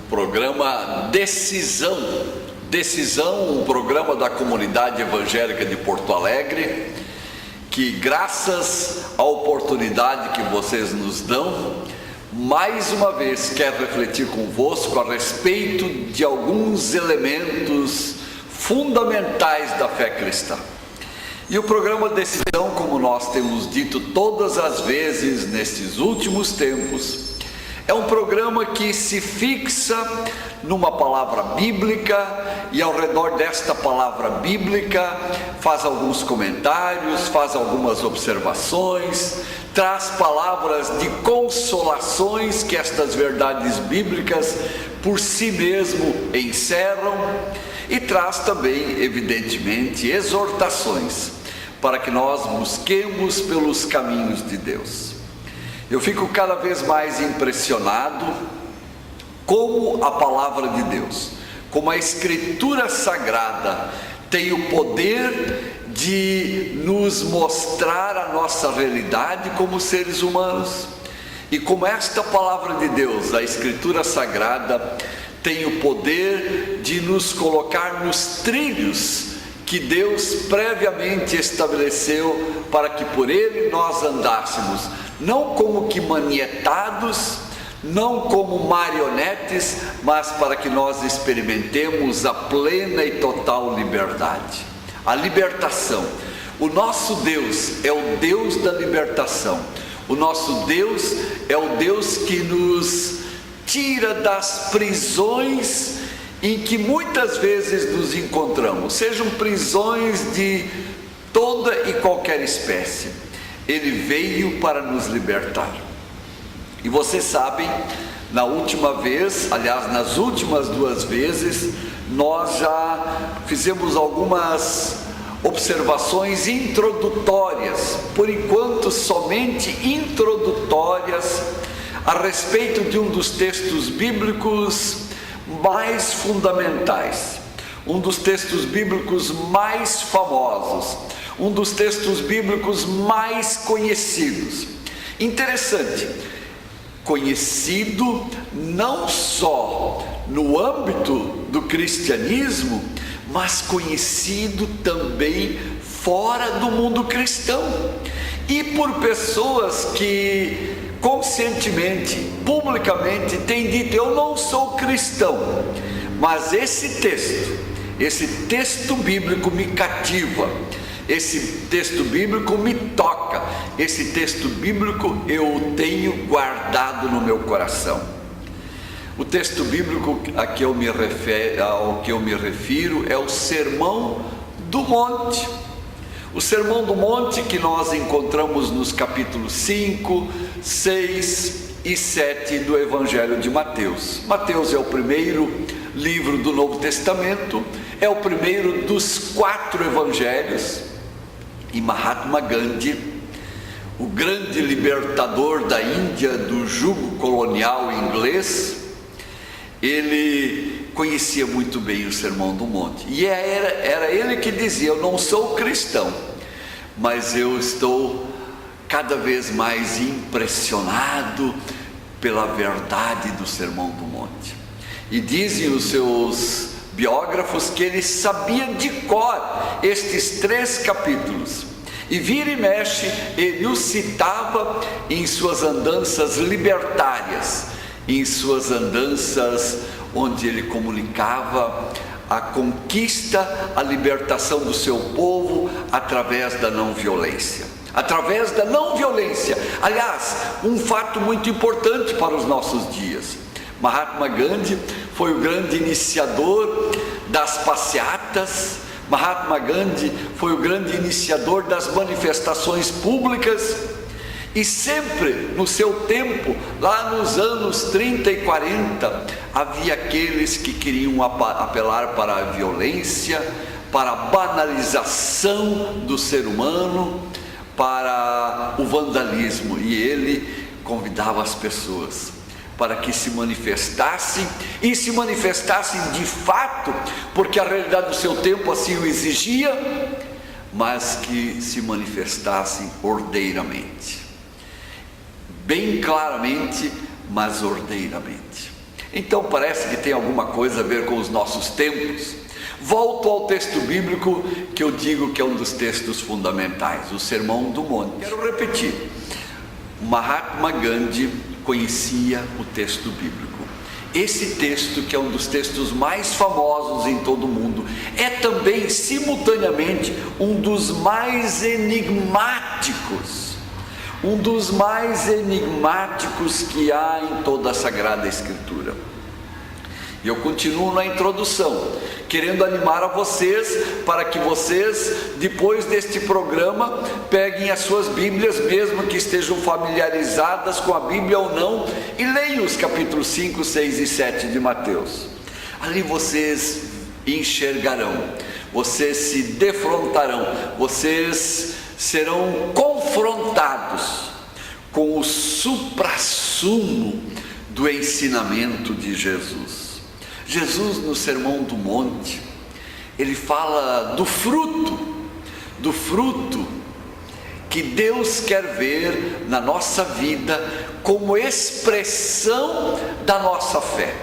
programa Decisão. Decisão, um programa da comunidade evangélica de Porto Alegre, que graças à oportunidade que vocês nos dão, mais uma vez quero refletir convosco a respeito de alguns elementos fundamentais da fé cristã. E o programa Decisão, como nós temos dito todas as vezes nestes últimos tempos, é um programa que se fixa numa palavra bíblica e ao redor desta palavra bíblica faz alguns comentários, faz algumas observações, traz palavras de consolações que estas verdades bíblicas por si mesmo encerram e traz também, evidentemente, exortações para que nós busquemos pelos caminhos de Deus. Eu fico cada vez mais impressionado como a palavra de Deus, como a Escritura Sagrada tem o poder de nos mostrar a nossa realidade como seres humanos, e como esta palavra de Deus, a Escritura Sagrada, tem o poder de nos colocar nos trilhos que Deus previamente estabeleceu para que por ele nós andássemos, não como que manietados, não como marionetes, mas para que nós experimentemos a plena e total liberdade, a libertação. O nosso Deus é o Deus da libertação, o nosso Deus é o Deus que nos tira das prisões em que muitas vezes nos encontramos, sejam prisões de toda e qualquer espécie. Ele veio para nos libertar. E vocês sabem, na última vez, aliás, nas últimas duas vezes, nós já fizemos algumas observações introdutórias, por enquanto somente introdutórias, a respeito de um dos textos bíblicos mais fundamentais, um dos textos bíblicos mais famosos, um dos textos bíblicos mais conhecidos. Interessante, conhecido não só no âmbito do cristianismo, mas conhecido também fora do mundo cristão, e por pessoas que conscientemente, publicamente têm dito: eu não sou cristão, mas esse texto bíblico me cativa, esse texto bíblico me toca, esse texto bíblico eu tenho guardado no meu coração. O texto bíblico ao que eu me refiro é o Sermão do Monte. O Sermão do Monte que nós encontramos nos capítulos 5, 6 e 7 do Evangelho de Mateus. Mateus é o primeiro livro do Novo Testamento, é o primeiro dos 4 evangelhos, e Mahatma Gandhi, o grande libertador da Índia do jugo colonial inglês, ele conhecia muito bem o Sermão do Monte, e era ele que dizia: eu não sou cristão, mas eu estou cada vez mais impressionado pela verdade do Sermão do Monte. E dizem os seus biógrafos que ele sabia de cor estes 3 capítulos, e vira e mexe ele os citava em suas andanças libertárias, em suas andanças onde ele comunicava a conquista, a libertação do seu povo através da não violência. Através da não violência. Aliás, um fato muito importante para os nossos dias. Mahatma Gandhi foi o grande iniciador das passeatas, Mahatma Gandhi foi o grande iniciador das manifestações públicas, e sempre no seu tempo, lá nos anos 30 e 40, havia aqueles que queriam apelar para a violência, para a banalização do ser humano, para o vandalismo, e ele convidava as pessoas para que se manifestassem, e se manifestassem de fato, porque a realidade do seu tempo assim o exigia, mas que se manifestassem ordeiramente, bem claramente, mas ordeiramente. Então parece que tem alguma coisa a ver com os nossos tempos. Volto ao texto bíblico que eu digo que é um dos textos fundamentais, o Sermão do Monte. Quero repetir, Mahatma Gandhi conhecia o texto bíblico. Esse texto, que é um dos textos mais famosos em todo o mundo, é também simultaneamente um dos mais enigmáticos que há em toda a Sagrada Escritura. E eu continuo na introdução, querendo animar a vocês, para que vocês, depois deste programa, peguem as suas Bíblias, mesmo que estejam familiarizadas com a Bíblia ou não, e leiam os capítulos 5, 6 e 7 de Mateus. Ali vocês enxergarão, vocês se defrontarão, vocês serão confrontados com o suprassumo do ensinamento de Jesus. Jesus, no Sermão do Monte, ele fala do fruto que Deus quer ver na nossa vida como expressão da nossa fé.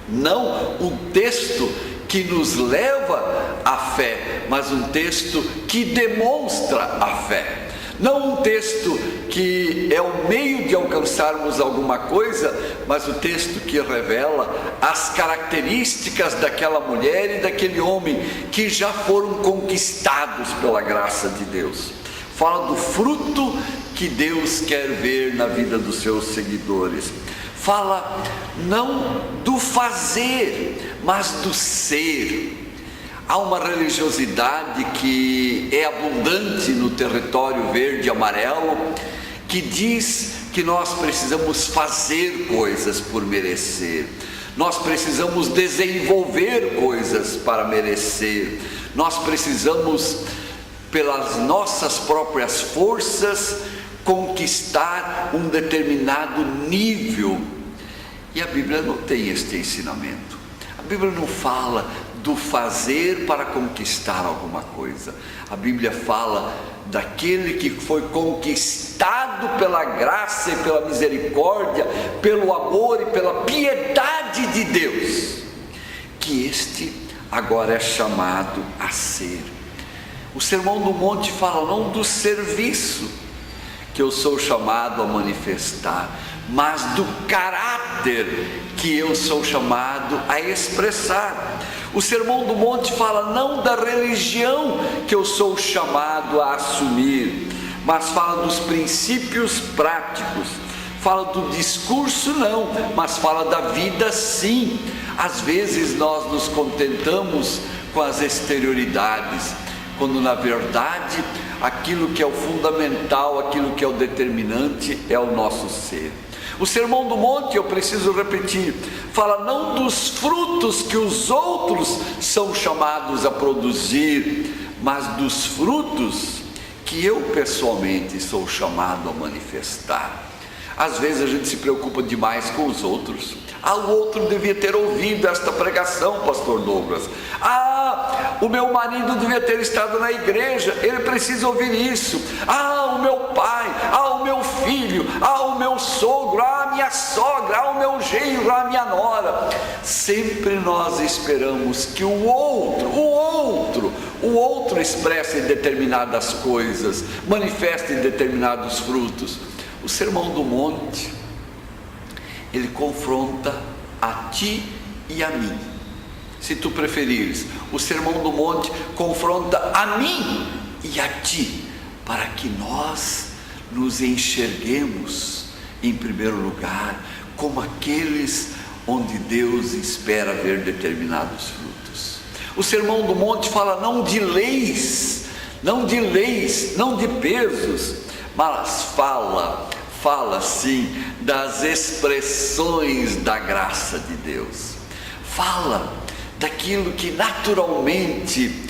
Não um texto que nos leva à fé, mas um texto que demonstra a fé. Não um texto que é o meio de alcançarmos alguma coisa, mas o texto que revela as características daquela mulher e daquele homem que já foram conquistados pela graça de Deus. Fala do fruto que Deus quer ver na vida dos seus seguidores. Fala não do fazer, mas do ser. Há uma religiosidade que é abundante no território verde e amarelo, que diz que nós precisamos fazer coisas por merecer, nós precisamos desenvolver coisas para merecer, nós precisamos, pelas nossas próprias forças, conquistar um determinado nível. E a Bíblia não tem este ensinamento. A Bíblia não fala do fazer para conquistar alguma coisa. A Bíblia fala daquele que foi conquistado pela graça e pela misericórdia, pelo amor e pela piedade de Deus, que este agora é chamado a ser. O Sermão do Monte fala não do serviço que eu sou chamado a manifestar, mas do caráter que eu sou chamado a expressar. O Sermão do Monte fala não da religião que eu sou chamado a assumir, mas fala dos princípios práticos. Fala do discurso não, mas fala da vida sim. Às vezes nós nos contentamos com as exterioridades, quando na verdade aquilo que é o fundamental, aquilo que é o determinante é o nosso ser. O Sermão do Monte, eu preciso repetir, fala não dos frutos que os outros são chamados a produzir, mas dos frutos que eu pessoalmente sou chamado a manifestar. Às vezes a gente se preocupa demais com os outros. O outro devia ter ouvido esta pregação, pastor Douglas. O meu marido devia ter estado na igreja, ele precisa ouvir isso. O meu pai, o meu filho, o meu sogro, a minha sogra, o meu genro, a minha nora. Sempre nós esperamos que o outro expresse determinadas coisas, manifeste determinados frutos. O Sermão do Monte, ele confronta a ti e a mim. Se tu preferires, o Sermão do Monte confronta a mim e a ti, para que nós nos enxerguemos, em primeiro lugar, como aqueles onde Deus espera ver determinados frutos. O Sermão do Monte fala não de leis, não de pesos, mas fala sim das expressões da graça de Deus. Fala daquilo que naturalmente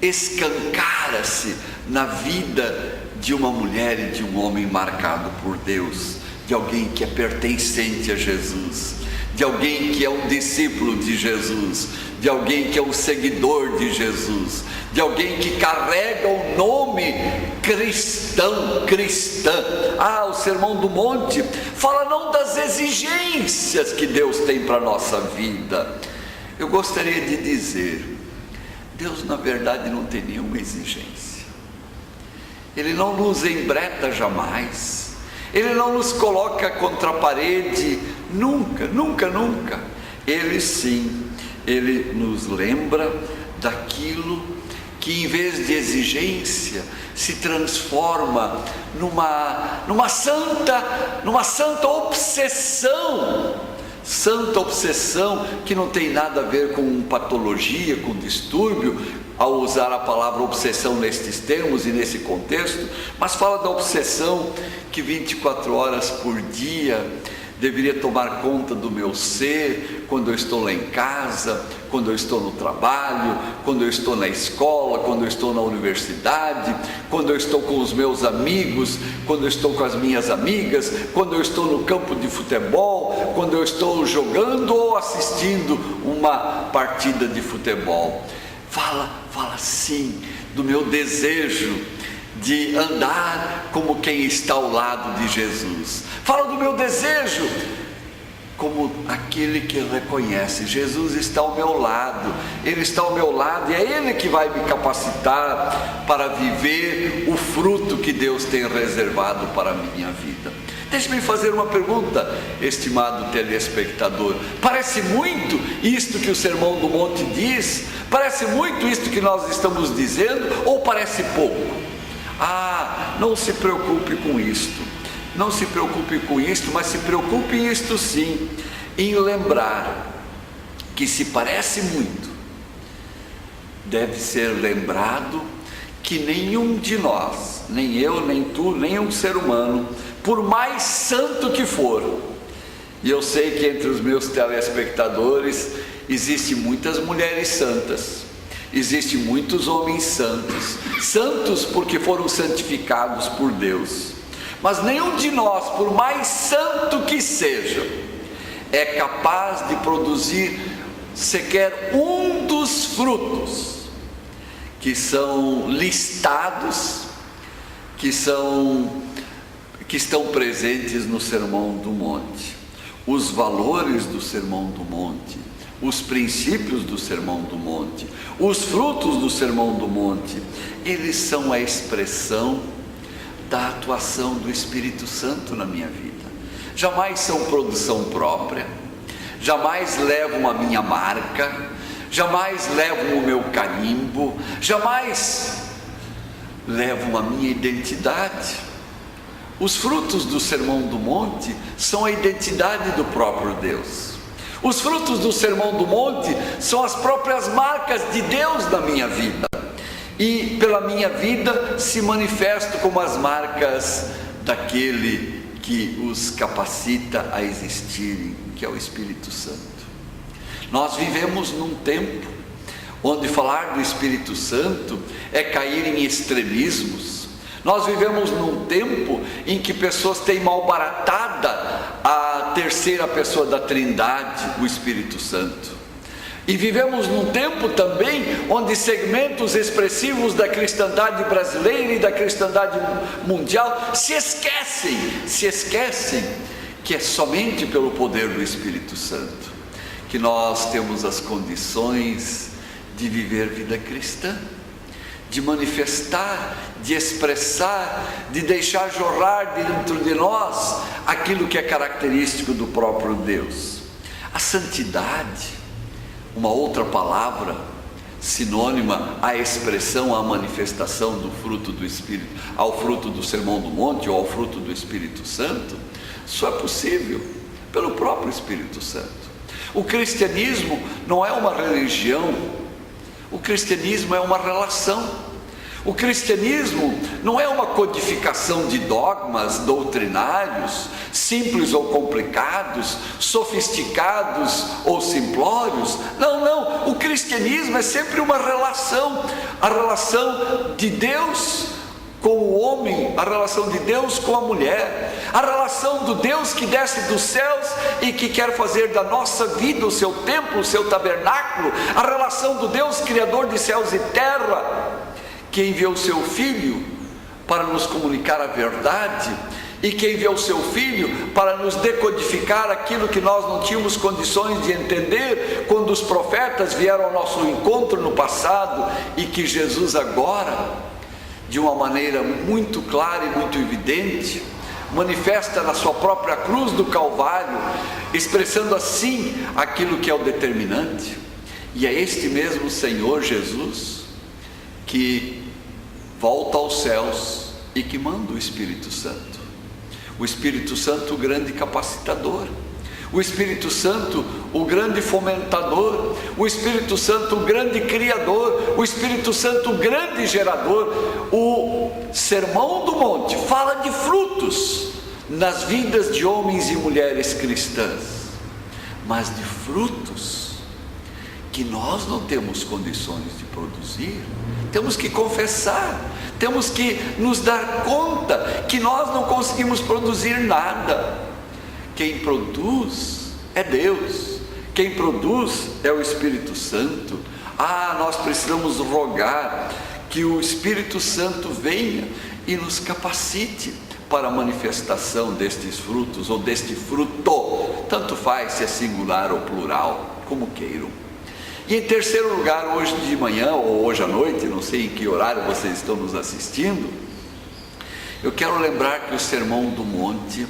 escancara-se na vida de uma mulher e de um homem marcado por Deus, de alguém que é pertencente a Jesus, de alguém que é um discípulo de Jesus, de alguém que é um seguidor de Jesus, de alguém que carrega o nome cristão, cristã. O Sermão do Monte fala não das exigências que Deus tem para a nossa vida. Eu gostaria de dizer, Deus na verdade não tem nenhuma exigência. Ele não nos embreta jamais. Ele não nos coloca contra a parede, nunca, nunca, nunca. Ele sim, Ele nos lembra daquilo que em vez de exigência se transforma numa santa obsessão. Santa obsessão que não tem nada a ver com patologia, com distúrbio, ao usar a palavra obsessão nestes termos e nesse contexto, mas fala da obsessão que 24 horas por dia deveria tomar conta do meu ser, quando eu estou lá em casa, quando eu estou no trabalho, quando eu estou na escola, quando eu estou na universidade, quando eu estou com os meus amigos, quando eu estou com as minhas amigas, quando eu estou no campo de futebol, quando eu estou jogando ou assistindo uma partida de futebol. Fala sim do meu desejo de andar como quem está ao lado de Jesus. Fala do meu desejo como aquele que reconhece, Jesus está ao meu lado, Ele está ao meu lado e é Ele que vai me capacitar para viver o fruto que Deus tem reservado para a minha vida. Deixe-me fazer uma pergunta, estimado telespectador. Parece muito isto que o Sermão do Monte diz? Parece muito isto que nós estamos dizendo? Ou parece pouco? Não se preocupe com isto. Não se preocupe com isto, mas se preocupe isto sim, em lembrar que se parece muito, deve ser lembrado que nenhum de nós, nem eu, nem tu, nenhum ser humano, por mais santo que for, e eu sei que entre os meus telespectadores existem muitas mulheres santas, existem muitos homens santos, santos porque foram santificados por Deus, mas nenhum de nós, por mais santo que seja, é capaz de produzir sequer um dos frutos que são listados, que estão presentes no Sermão do Monte. Os valores do Sermão do Monte, os princípios do Sermão do Monte, os frutos do Sermão do Monte, eles são a expressão da atuação do Espírito Santo na minha vida. Jamais são produção própria, jamais levam a minha marca, jamais levam o meu carimbo, jamais levam a minha identidade. Os frutos do Sermão do Monte são a identidade do próprio Deus. Os frutos do Sermão do Monte são as próprias marcas de Deus na minha vida. E pela minha vida se manifestam como as marcas daquele que os capacita a existirem, que é o Espírito Santo. Nós vivemos num tempo onde falar do Espírito Santo é cair em extremismos. Nós vivemos num tempo em que pessoas têm malbaratada a terceira pessoa da Trindade, o Espírito Santo. E vivemos num tempo também onde segmentos expressivos da cristandade brasileira e da cristandade mundial se esquecem que é somente pelo poder do Espírito Santo que nós temos as condições de viver vida cristã, de manifestar, de expressar, de deixar jorrar dentro de nós aquilo que é característico do próprio Deus. A santidade, uma outra palavra sinônima à expressão, à manifestação do fruto do Espírito, ao fruto do Sermão do Monte ou ao fruto do Espírito Santo, só é possível pelo próprio Espírito Santo. O cristianismo não é uma religião, o cristianismo é uma relação. O cristianismo não é uma codificação de dogmas doutrinários, simples ou complicados, sofisticados ou simplórios. Não, o cristianismo é sempre uma relação, a relação de Deus com o homem, a relação de Deus com a mulher, a relação do Deus que desce dos céus e que quer fazer da nossa vida o seu templo, o seu tabernáculo, a relação do Deus criador de céus e terra, que enviou o seu Filho para nos comunicar a verdade, e que enviou o seu Filho para nos decodificar aquilo que nós não tínhamos condições de entender quando os profetas vieram ao nosso encontro no passado, e que Jesus agora, de uma maneira muito clara e muito evidente, manifesta na sua própria cruz do Calvário, expressando assim aquilo que é o determinante. E é este mesmo Senhor Jesus que volta aos céus e que manda o Espírito Santo. O Espírito Santo, o grande capacitador, o Espírito Santo, o grande fomentador, o Espírito Santo, o grande criador, o Espírito Santo, o grande gerador. O Sermão do Monte fala de frutos nas vidas de homens e mulheres cristãs, mas de frutos que nós não temos condições de produzir. Temos que confessar, temos que nos dar conta que nós não conseguimos produzir nada. Quem produz é Deus, quem produz é o Espírito Santo. Nós precisamos rogar que o Espírito Santo venha e nos capacite para a manifestação destes frutos, ou deste fruto, tanto faz se é singular ou plural, como queiram. E em terceiro lugar, hoje de manhã ou hoje à noite, não sei em que horário vocês estão nos assistindo, eu quero lembrar que o Sermão do Monte,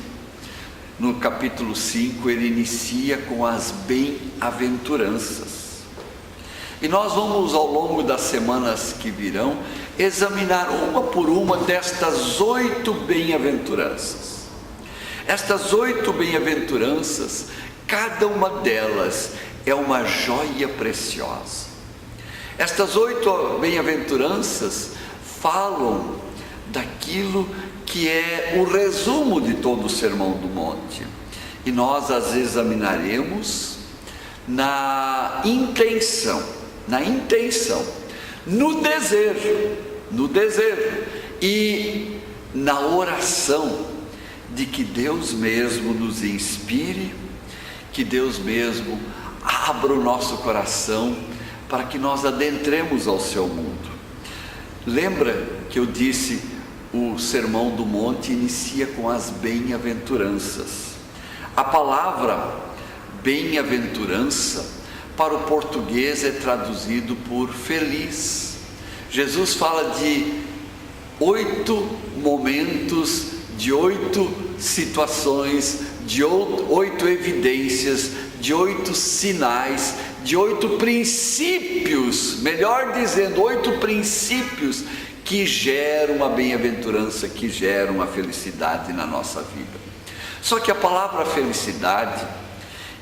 no capítulo 5, ele inicia com as bem-aventuranças. E nós vamos, ao longo das semanas que virão, examinar uma por uma destas 8 bem-aventuranças. Estas 8 bem-aventuranças, cada uma delas é uma joia preciosa. Estas 8 bem-aventuranças falam daquilo que é o resumo de todo o Sermão do Monte, e nós as examinaremos na intenção, no desejo e na oração de que Deus mesmo nos inspire, que Deus mesmo abra o nosso coração para que nós adentremos ao seu mundo. Lembra que eu disse, o Sermão do Monte inicia com as bem-aventuranças. A palavra bem-aventurança para o português é traduzido por feliz. Jesus fala de 8 momentos, de 8 situações, de 8 evidências, de 8 sinais, de 8 princípios, melhor dizendo, 8 princípios que geram uma bem-aventurança, que geram uma felicidade na nossa vida. Só que a palavra felicidade,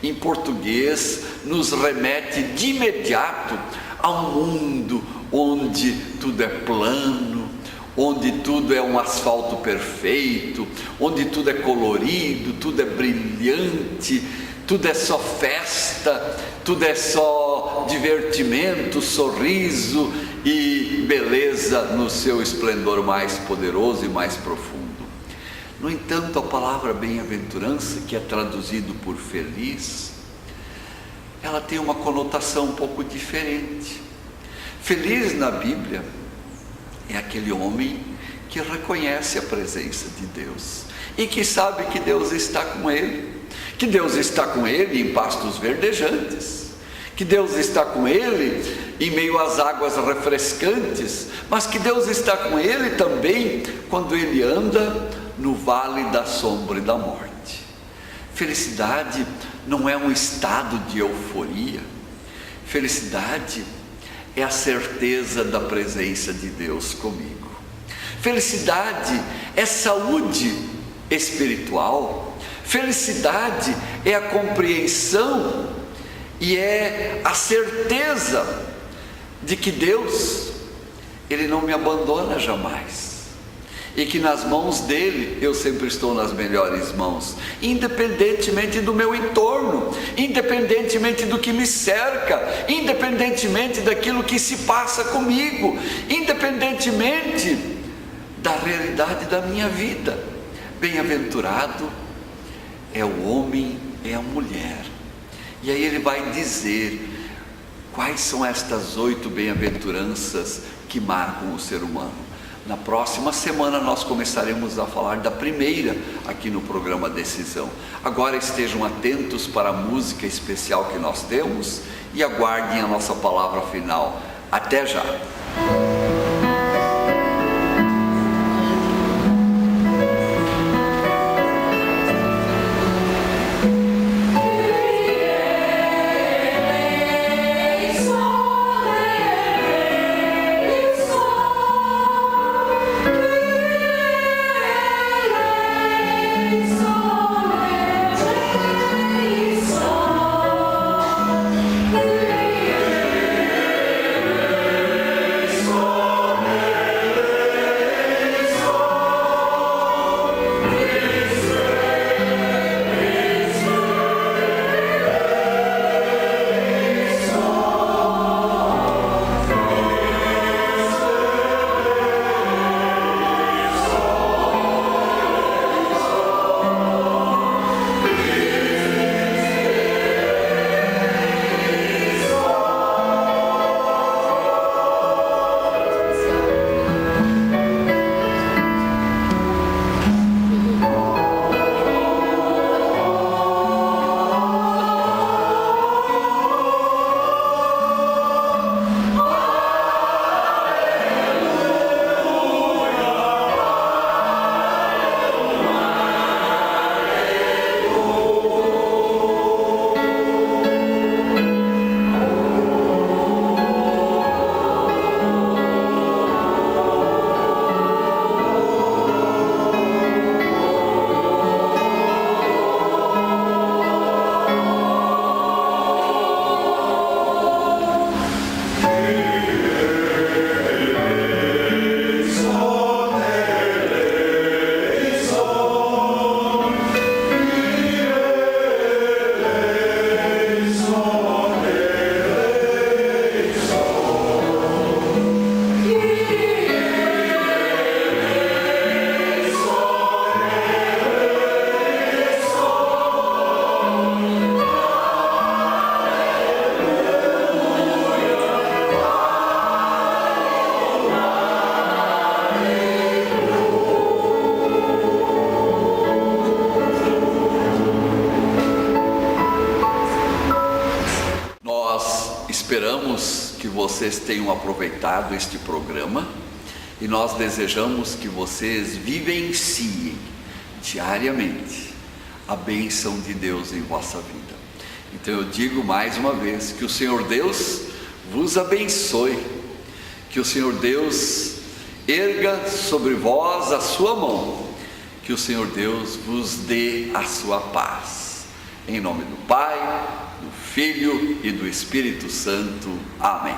em português, nos remete de imediato a um mundo onde tudo é plano, onde tudo é um asfalto perfeito, onde tudo é colorido, tudo é brilhante, tudo é só festa, tudo é só divertimento, sorriso e beleza no seu esplendor mais poderoso e mais profundo. No entanto, a palavra bem-aventurança, que é traduzido por feliz, ela tem uma conotação um pouco diferente. Feliz na Bíblia é aquele homem que reconhece a presença de Deus e que sabe que Deus está com ele, que Deus está com ele em pastos verdejantes, que Deus está com ele em meio às águas refrescantes, mas que Deus está com ele também quando ele anda no vale da sombra e da morte. Felicidade não é um estado de euforia. Felicidade é a certeza da presença de Deus comigo. Felicidade é saúde espiritual. Felicidade é a compreensão e é a certeza de que Deus, Ele não me abandona jamais, e que nas mãos dele eu sempre estou nas melhores mãos, independentemente do meu entorno, independentemente do que me cerca, independentemente daquilo que se passa comigo, independentemente da realidade da minha vida. Bem-aventurado é o homem, é a mulher. E aí ele vai dizer quais são estas 8 bem-aventuranças que marcam o ser humano. Na próxima semana nós começaremos a falar da primeira aqui no programa Decisão. Agora estejam atentos para a música especial que nós temos e aguardem a nossa palavra final. Até já! Esperamos que vocês tenham aproveitado este programa e nós desejamos que vocês vivenciem diariamente a bênção de Deus em vossa vida. Então eu digo mais uma vez, que o Senhor Deus vos abençoe, que o Senhor Deus erga sobre vós a sua mão, que o Senhor Deus vos dê a sua paz. Em nome do Pai, do Filho e do Espírito Santo. Amém.